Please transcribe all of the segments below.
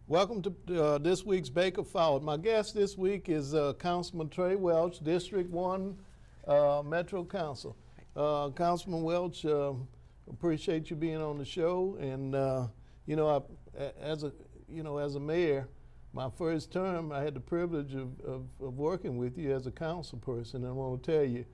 Welcome to this week's Baker Forward. My guest this week is Councilman Trey Welch, District 1 Metro Council. Councilman Welch, appreciate you being on the show. And as a mayor, my first term, I had the privilege of working with you as a council person. And I want to tell you,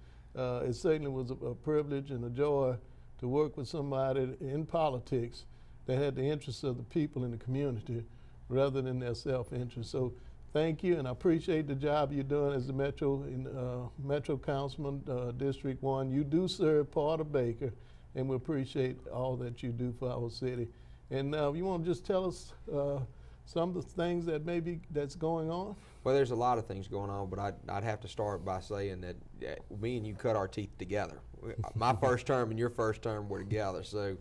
it certainly was a privilege and a joy to work with somebody in politics that had the interests of the people in the community rather than their self-interest. So thank you, and I appreciate the job you're doing as the Metro Councilman, District 1. You do serve part of Baker, and we appreciate all that you do for our city. And you want to just tell us some of the things that's going on? Well, there's a lot of things going on, but I'd have to start by saying that me and you cut our teeth together. My first term and your first term were together, so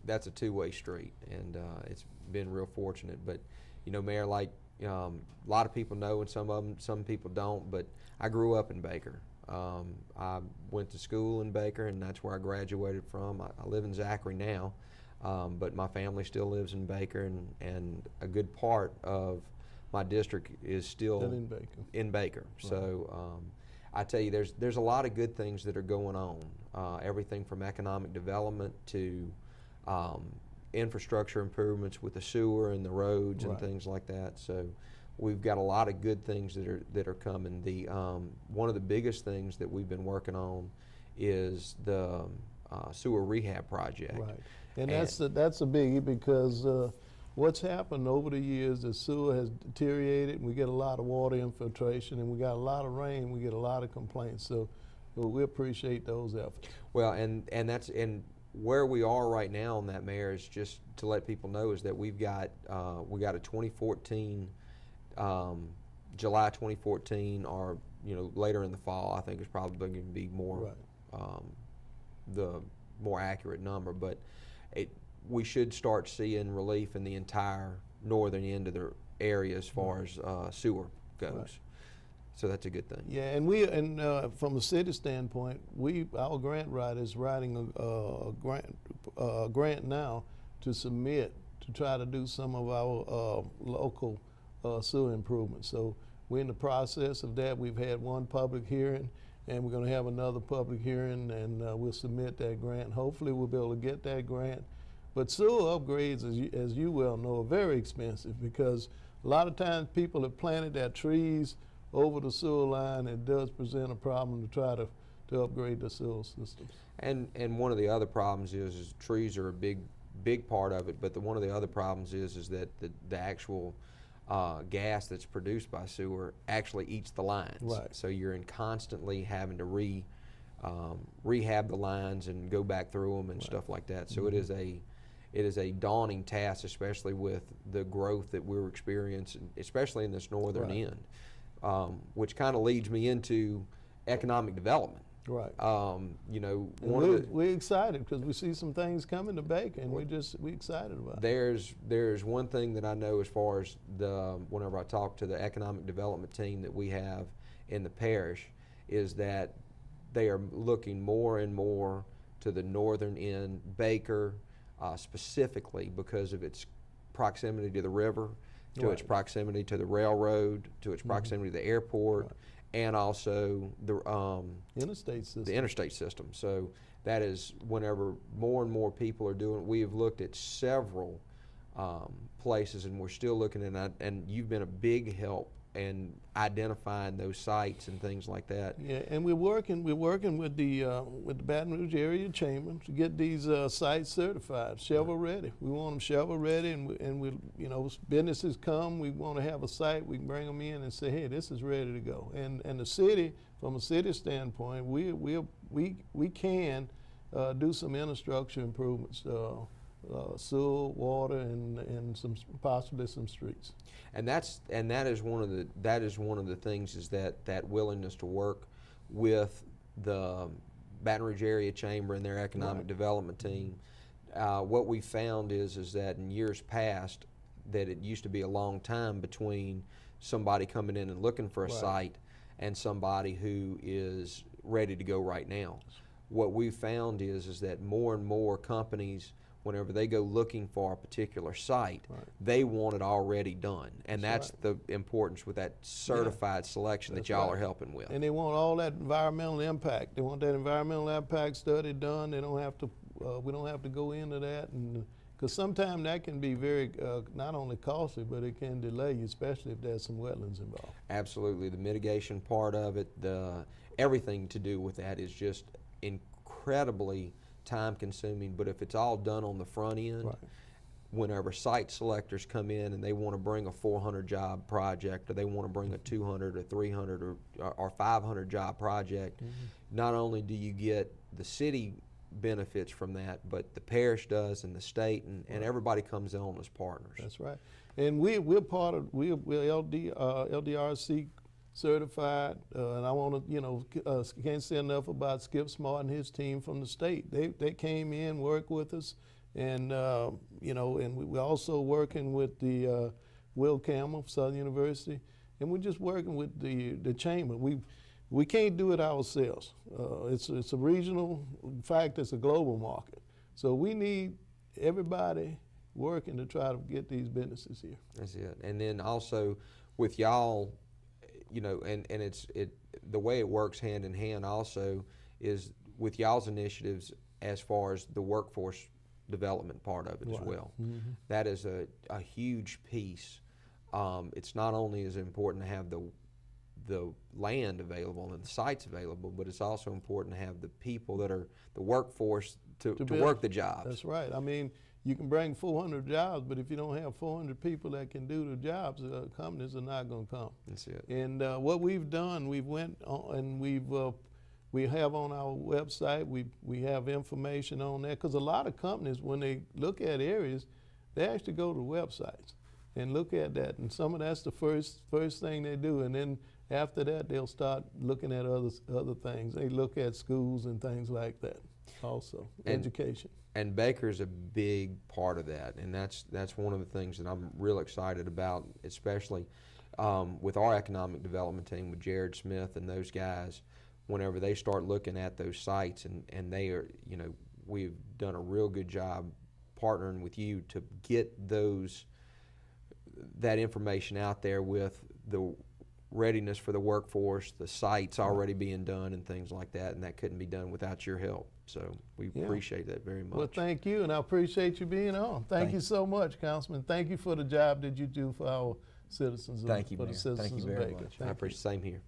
that's a two-way street, and it's been real fortunate. But Mayor, like a lot of people know, and some people don't, but I grew up in Baker. I went to school in Baker, and that's where I graduated from. I live in Zachary now, but my family still lives in Baker, and a good part of my district is still in Baker. Right. So I tell you, there's a lot of good things that are going on. Everything from economic development to infrastructure improvements with the sewer and the roads, right, and things like that. So we've got a lot of good things that are coming. The one of the biggest things that we've been working on is the sewer rehab project. Right, and that's a biggie because what's happened over the years, the sewer has deteriorated, and we get a lot of water infiltration, and we got a lot of rain, we get a lot of complaints. So we appreciate those efforts. Well, and where we are right now on that, Mayor, is just to let people know is that we got a 2014, July 2014, or later in the fall. I think it's probably going to be more, right, the more accurate number, but we should start seeing relief in the entire northern end of the area as far as sewer goes. Right. So that's a good thing. Yeah, and from a city standpoint, our grant writer is writing a grant now to submit to try to do some of our local sewer improvements. So we're in the process of that. We've had one public hearing, and we're going to have another public hearing, and we'll submit that grant. Hopefully we'll be able to get that grant. But sewer upgrades, as you well know, are very expensive because a lot of times people have planted their trees over the sewer line. It does present a problem to try to upgrade the sewer systems. And one of the other problems is trees are a big part of it, but one of the other problems is that the actual gas that's produced by sewer actually eats the lines. Right. So you're constantly having to rehab the lines and go back through them and right, stuff like that. So mm-hmm, it is a daunting task, especially with the growth that we're experiencing, especially in this northern right, end, which kind of leads me into economic development. Right. We're excited because we see some things coming to Baker, and we're excited about it. There's one thing that I know as far as whenever I talk to the economic development team that we have in the parish, is that they are looking more and more to the northern end, Baker, specifically because of its proximity to the river, to right, its proximity to the railroad, to its proximity mm-hmm, to the airport, right, and also the interstate system. So that is whenever more and more people are doing. We have looked at several places, and we're still looking at. And you've been a big help in identifying those sites and things like that. Yeah, and we're working with the Baton Rouge Area Chamber to get these sites certified, shovel ready. We want them shovel ready, and we businesses come. We want to have a site. We can bring them in and say, hey, this is ready to go. And the city, from a city standpoint, we can do some infrastructure improvements. Sewer, water, and possibly some streets. And that is one of the things is that willingness to work with the Baton Rouge Area Chamber and their economic right, development team. What we found is that in years past, that it used to be a long time between somebody coming in and looking for a right, site and somebody who is ready to go right now. What we found is that more and more companies whenever they go looking for a particular site, they want it already done. And that's the importance with that certified selection that y'all are helping with. And they want all that environmental impact. They want that environmental impact study done. They don't have to, we don't have to go into that, and because sometimes that can be very, not only costly, but it can delay you, especially if there's some wetlands involved. Absolutely. The mitigation part of it, everything to do with that is just incredibly time consuming, but if it's all done on the front end, whenever site selectors come in and they want to bring a 400 job project, or they want to bring a 200 or 300 or 500 job project, not only do you get the city benefits from that, but the parish does, and the state, and everybody comes on as partners. That's right. And we're part of, we're LDRC certified, and I want to, can't say enough about Skip Smart and his team from the state. They came in, worked with us, and and we're also working with the Will Campbell, Southern University, and we're just working with the chamber. We can't do it ourselves. It's a regional, in fact, it's a global market. So we need everybody working to try to get these businesses here. That's it. And then also with y'all, and the way it works hand in hand also is with y'all's initiatives as far as the workforce development part of it as well. That is a huge piece. It's not only as important to have the land available and the sites available, but it's also important to have the people that are the workforce to work the jobs. That's right. I mean, you can bring 400 jobs, but if you don't have 400 people that can do the jobs, companies are not going to come. That's it. And what we've done, we went on and we have on our website, we have information on there, because a lot of companies, when they look at areas, they actually go to websites and look at that, and some of that's the first thing they do, and then after that they'll start looking at other things. They look at schools and things like that also, education. And Baker's a big part of that, and that's one of the things that I'm real excited about, especially with our economic development team, with Jared Smith and those guys. Whenever they start looking at those sites, and they are, we've done a real good job partnering with you to get that information out there with the readiness for the workforce, the sites already being done and things like that, and that couldn't be done without your help. So we appreciate that very much. Well, thank you, and I appreciate you being on. Thank you so much, Councilman. Thank you for the job that you do for our citizens. Thank you, for Mayor. the citizens Thank you of very Baker. much. I appreciate the same here.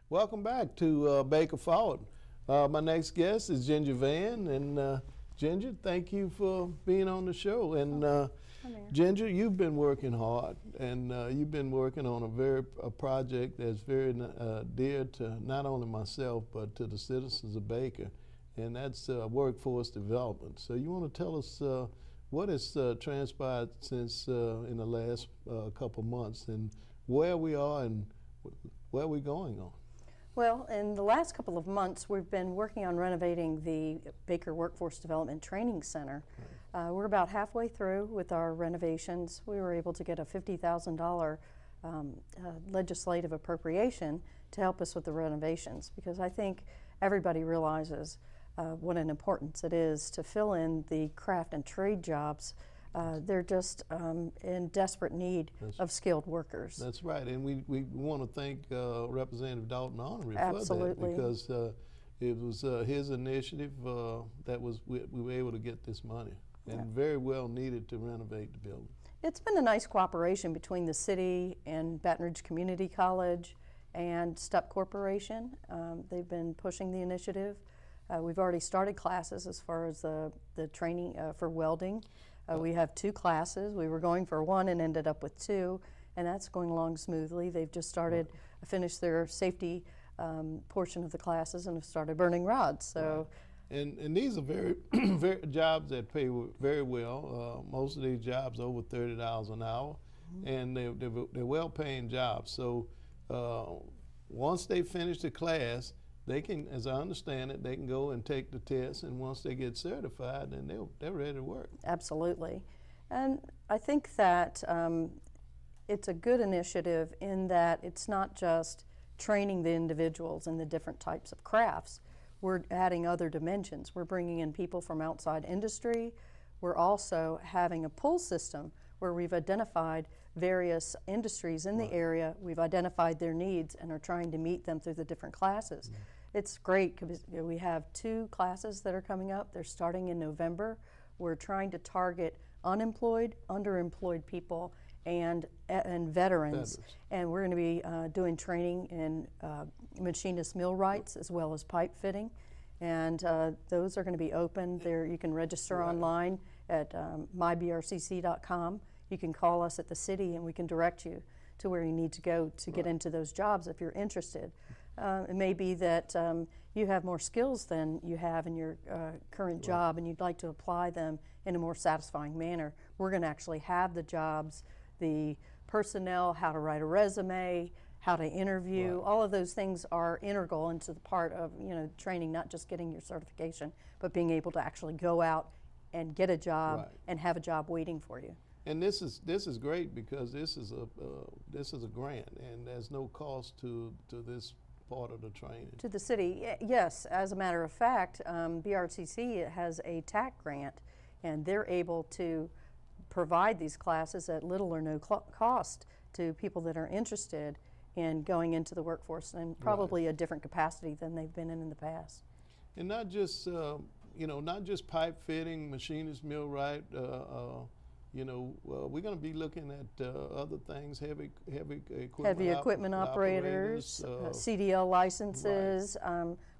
Welcome back to Baker Forward. My next guest is Ginger Van, and Ginger, thank you for being on the show. And Ginger, you've been working hard, and you've been working on a project that's very dear to not only myself but to the citizens of Baker, and that's workforce development. So you want to tell us what has transpired since in the last couple months, and where we are and where we're going on? Well, in the last couple of months, we've been working on renovating the Baker Workforce Development Training Center. We're about halfway through with our renovations. We were able to get a $50,000 legislative appropriation to help us with the renovations, because I think everybody realizes what an importance it is to fill in the craft and trade jobs. They're just in desperate need of skilled workers. That's right, and we want to thank Representative Dalton Honorary Absolutely. for that, because it was his initiative that we were able to get this money, and very well needed to renovate the building. It's been a nice cooperation between the city and Baton Rouge Community College and STEP Corporation. They've been pushing the initiative. We've already started classes as far as the training for welding. We have 2 classes. We were going for 1 and ended up with 2, and that's going along smoothly. They've just finished their safety portion of the classes and have started burning rods. So, and these are very jobs that pay very well. Most of these jobs are over $30 an hour, and they're well-paying jobs. So once they finish the class, they can, as I understand it, they can go and take the test, and once they get certified, then they're ready to work. Absolutely. And I think that it's a good initiative in that it's not just training the individuals in the different types of crafts. We're adding other dimensions. We're bringing in people from outside industry. We're also having a pull system where we've identified various industries in the area. We've identified their needs and are trying to meet them through the different classes. It's great because we have 2 classes that are coming up. They're starting in November. We're trying to target unemployed, underemployed people, and veterans. And we're going to be doing training in machinist millwrights as well as pipe fitting. And those are going to be open. There, you can register online at mybrcc.com. You can call us at the city and we can direct you to where you need to go to get into those jobs if you're interested. It may be that you have more skills than you have in your current job and you'd like to apply them in a more satisfying manner. We're going to actually have the jobs, the personnel, how to write a resume, how to interview. All of those things are integral into the part of training, not just getting your certification, but being able to actually go out and get a job and have a job waiting for you. And this is great because this is a grant, and there's no cost to this part of the training. To the city, yes. As a matter of fact, BRCC has a TAC grant, and they're able to provide these classes at little or no cost to people that are interested in going into the workforce, and probably a different capacity than they've been in the past. And not just not just pipe fitting, machinist, millwright. We're going to be looking at other things, heavy equipment operators, CDL licenses.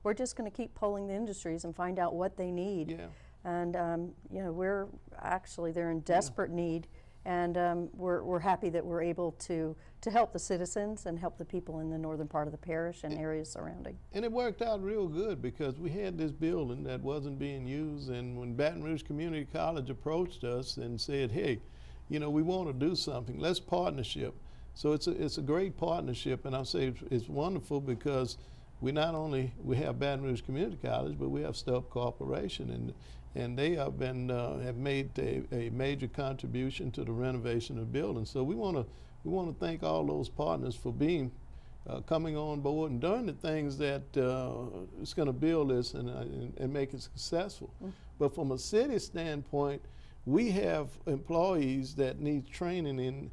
We're just going to keep polling the industries and find out what they need. Yeah. And they're in desperate need, and we're happy that we're able to help the citizens and help the people in the northern part of the parish and areas surrounding. And it worked out real good because we had this building that wasn't being used, and when Baton Rouge Community College approached us and said, hey, we want to do something, let's partnership. So it's a great partnership, and I'll say it's wonderful because we have Baton Rouge Community College, but we have Stubb Corporation, and they have made a major contribution to the renovation of the building. So we want to thank all those partners for being coming on board and doing the things that is going to build this and make it successful. But from a city standpoint, we have employees that need training in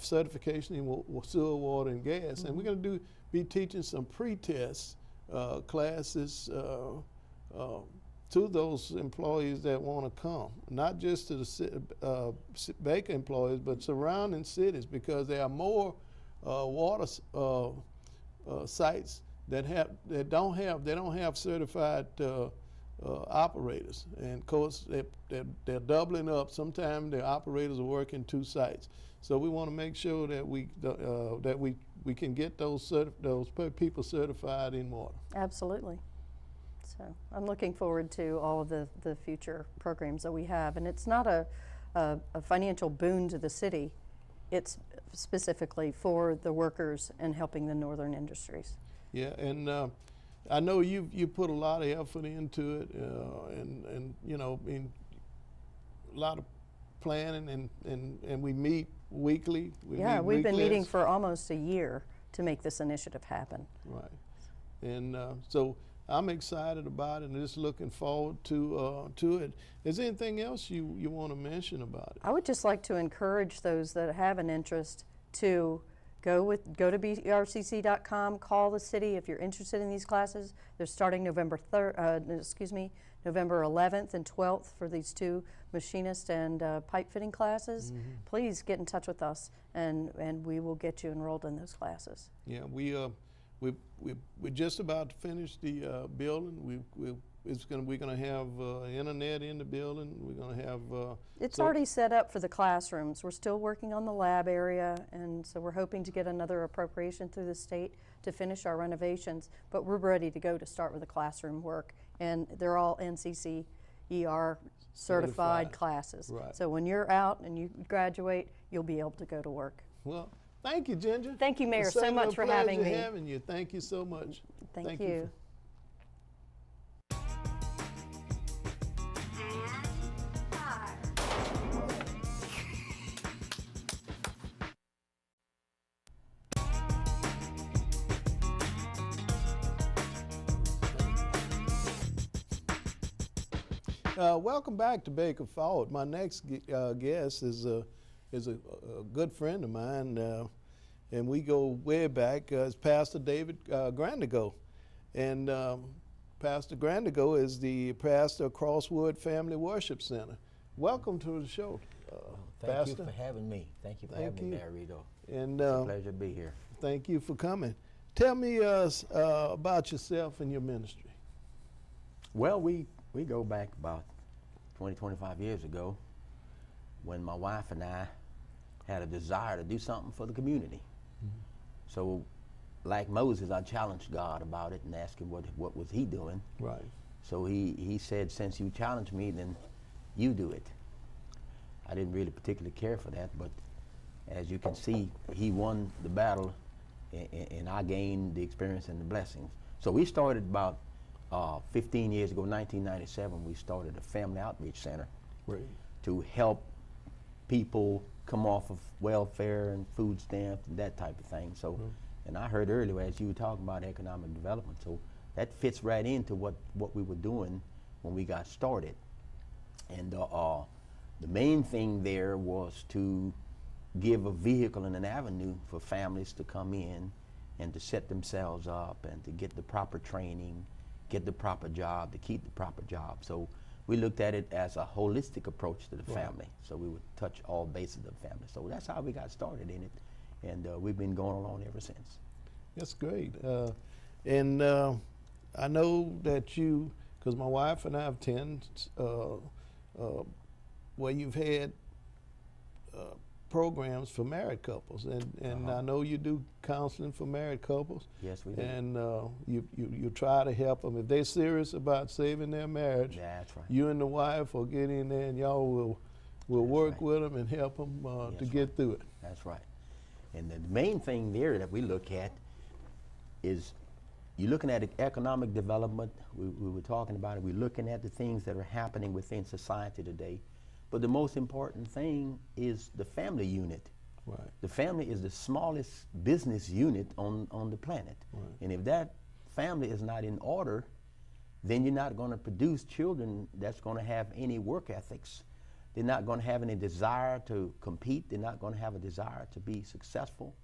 certification in sewer, water, and gas, and we're going to be teaching some pre-test classes to those employees that want to come, not just to the Baker employees, but surrounding cities, because there are more water sites that don't have certified operators, and of course they're doubling up. Sometimes the operators are working 2 sites, so we want to make sure that we can get those people certified in water. Absolutely. So I'm looking forward to all of the future programs that we have, and it's not a financial boon to the city. It's specifically for the workers and helping the northern industries. Yeah, and I know you put a lot of effort into it, and a lot of planning, and we meet weekly. We've been meeting for almost a year to make this initiative happen. Right, and so I'm excited about it and just looking forward to it. Is there anything else you want to mention about it? I would just like to encourage those that have an interest to go to brcc.com, call the city if you're interested in these classes. They're starting November 11th and 12th for these 2 machinist and pipe fitting classes. Please get in touch with us, and we will get you enrolled in those classes. Yeah, we're just about to finish the building. We're going to have internet in the building. We're going to have. It's already set up for the classrooms. We're still working on the lab area, and so we're hoping to get another appropriation through the state to finish our renovations. But we're ready to go to start with the classroom work, and they're all NCCER certified classes. Right. So when you're out and you graduate, you'll be able to go to work. Well, thank you, Ginger. Thank you, Mayor, so much for having me. Thank you so much. Thank you. Welcome back to Baker Forward. My next guest is a good friend of mine, and we go way back. It's Pastor David Grandigo, and Pastor Grandigo is the pastor of Crosswood Family Worship Center. Welcome to the show, Thank Pastor. you for having me. Thank you for Thank having me, you. Marito. And It's a pleasure to be here. thank you for coming. Tell me about yourself and your ministry. Well, we go back about 20, 25 years ago when my wife and I had a desire to do something for the community. So, like Moses, I challenged God about it and asked him what was he doing. Right. So he said, since you challenged me, then you do it. I didn't really particularly care for that, but as you can see, he won the battle and I gained the experience and the blessings. So we started about 15 years ago, 1997, we started a family outreach center Right. to help people come off of welfare and food stamps and that type of thing. So, and I heard earlier as you were talking about economic development, so that fits right into what we were doing when we got started. And the main thing there was to give a vehicle and an avenue for families to come in and to set themselves up and to get the proper training, get the proper job, to keep the proper job. So we looked at it as a holistic approach to the family. So we would touch all bases of the family. So that's how we got started in it. And we've been going along ever since. That's great. And I know that you, because my wife and I have attended where you've had programs for married couples, and I know you do counseling for married couples. Yes, we do. And you try to help them if they're serious about saving their marriage. That's right. You and the wife will get in there, and y'all will work right. with them and help them to That's get right. through it. That's right. And the main thing there that we look at is you're looking at economic development. We were talking about it. We're looking at the things that are happening within society today. But the most important thing is the family unit. Right. The family is the smallest business unit on the planet. Right. And if that family is not in order, then you're not going to produce children that's going to have any work ethics. They're not going to have any desire to compete. They're not going to have a desire to be successful.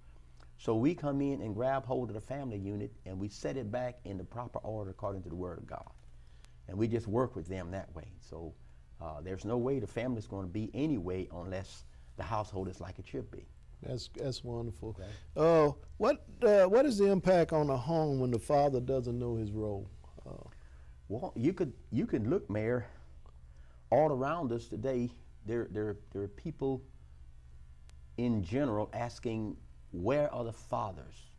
So we come in and grab hold of the family unit and we set it back in the proper order according to the Word of God. And we just work with them that way. So there's no way the family's going to be anyway unless the household is like it should be. That's wonderful. Okay. What is the impact on a home when the father doesn't know his role? Well, you could look, Mayor, all around us today. There are people in general asking, where are the fathers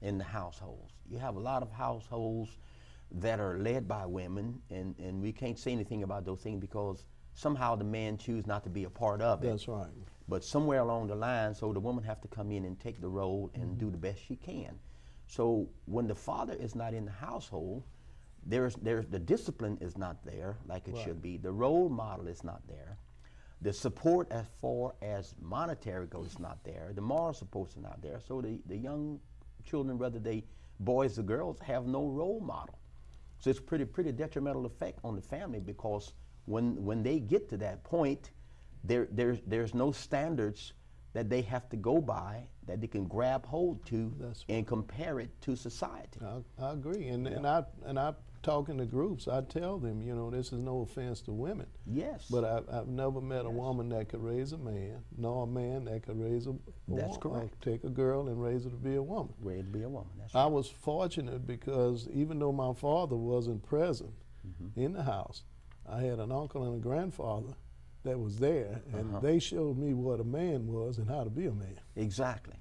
in the households? You have a lot of households that are led by women, and we can't say anything about those things because somehow the man chooses not to be a part of it. That's right. But somewhere along the line, so the woman have to come in and take the role and do the best she can. So when the father is not in the household, there's the discipline is not there like it should be. The role model is not there. The support as far as monetary goes is not there. The moral support is not there. So the young children, whether they boys or girls, have no role model. So it's pretty detrimental effect on the family because when they get to that point, there's no standards that they have to go by that they can grab hold to and compare it to society. I agree, and I talk in the groups. I tell them, this is no offense to women. Yes. But I've never met a woman that could raise a man, nor a man that could raise a woman. That's correct. Take a girl and raise her to be a woman. Raise to be a woman. That's I right. was fortunate because even though my father wasn't present in the house, I had an uncle and a grandfather that was there, and they showed me what a man was and how to be a man. Exactly.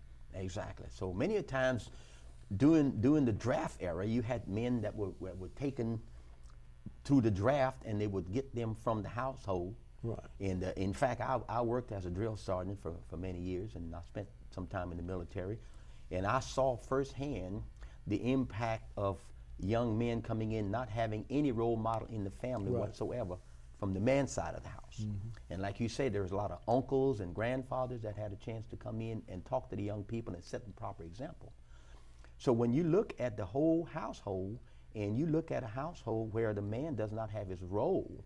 So many a times during the draft era, you had men that were taken through the draft and they would get them from the household. Right. And in fact, I worked as a drill sergeant for many years, and I spent some time in the military. And I saw firsthand the impact of young men coming in not having any role model in the family whatsoever from the man's side of the house. And like you say, there was a lot of uncles and grandfathers that had a chance to come in and talk to the young people and set the proper example. So when you look at the whole household and you look at a household where the man does not have his role,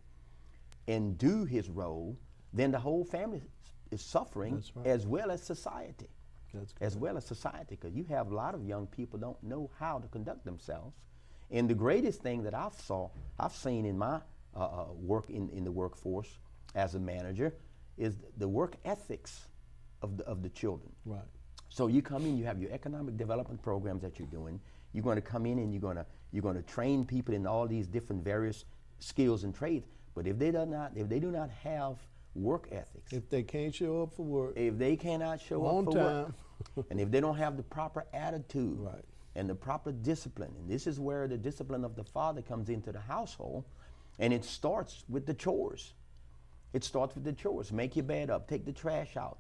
and do his role, then the whole family is suffering, That's right. as well as society. That's As well as society, because you have a lot of young people don't know how to conduct themselves. And the greatest thing that I've seen in my work in the workforce as a manager is the work ethics of the children. right. So you come in, you have your economic development programs that you're doing. You're going to come in and you're going to train people in all these different various skills and trades. But if they do not have work ethics, If they can't show up for work if they cannot show on up for time, work, and if they don't have the proper attitude Right. and the proper discipline, and this is where the discipline of the father comes into the household, and it starts with the chores. It starts with the chores. Make your bed up, take the trash out,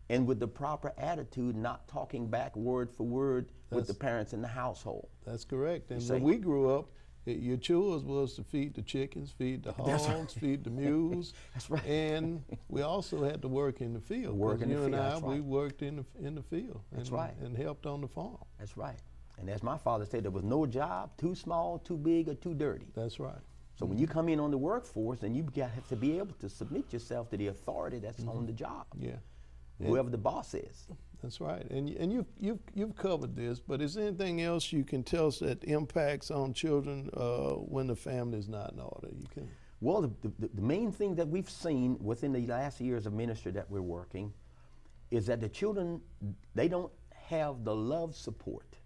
and with the proper attitude, not talking back word for word with the parents in the household. that's correct. And see. when we grew up, your chores was to feed the chickens, feed the hogs, feed the mules. That's right. And we also had to work in the field. Work 'cause in the you field, and I, that's we right. worked in the field. That's and, right. And helped on the farm. That's right. And as my father said, there was no job too small, too big, or too dirty. That's right. So when you come in on the workforce, then you have to be able to submit yourself to the authority that's on the job, Yeah. whoever the boss is. That's right, and you've covered this, but is there anything else you can tell us that impacts on children when the family is not in order? You can. Well, the main thing that we've seen within the last years of ministry that we're working is that the children, they don't have the love support.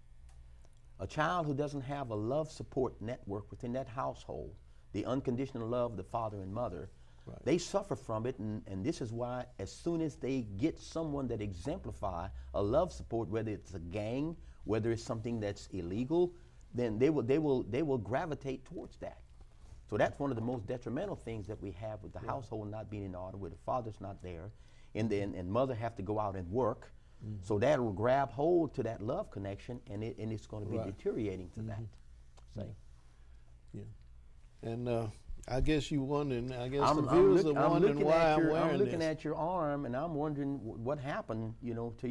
A child who doesn't have a love support network within that household, the unconditional love of the father and mother, Right. they suffer from it, and this is why as soon as they get someone that exemplify a love support, whether it's a gang, whether it's something that's illegal, then they will gravitate towards that. So that's one of the most detrimental things that we have with the household not being in order, where the father's not there, and mother have to go out and work. So that will grab hold to that love connection, and it's going to be Right. deteriorating to that. See? Yeah. And I guess you wondering. I guess the I'm viewers look- are I'm wondering looking why at I'm your, wearing I'm looking this. at your arm, and I'm wondering what happened, to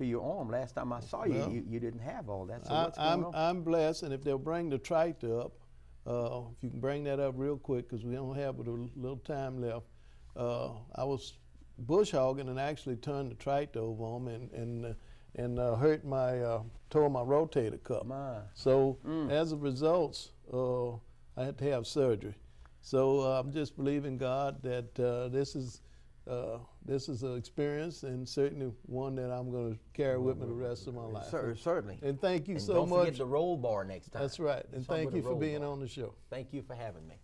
your arm. Last time I saw you, Well, you didn't have all that. So what's going I'm on? I'm blessed, and if they'll bring the tractor up, if you can bring that up real quick, because we don't have but a little time left. I was bush hogging and actually turned the tractor over on me and hurt tore my rotator cuff. My. So as a result, I had to have surgery. So I'm just believing God that this is an experience, and certainly one that I'm going to carry with me the rest of my life. Certainly. And thank you And so don't much. forget the roll bar next time. That's right. And Something thank with you a for roll being bar. on the show. Thank you for having me.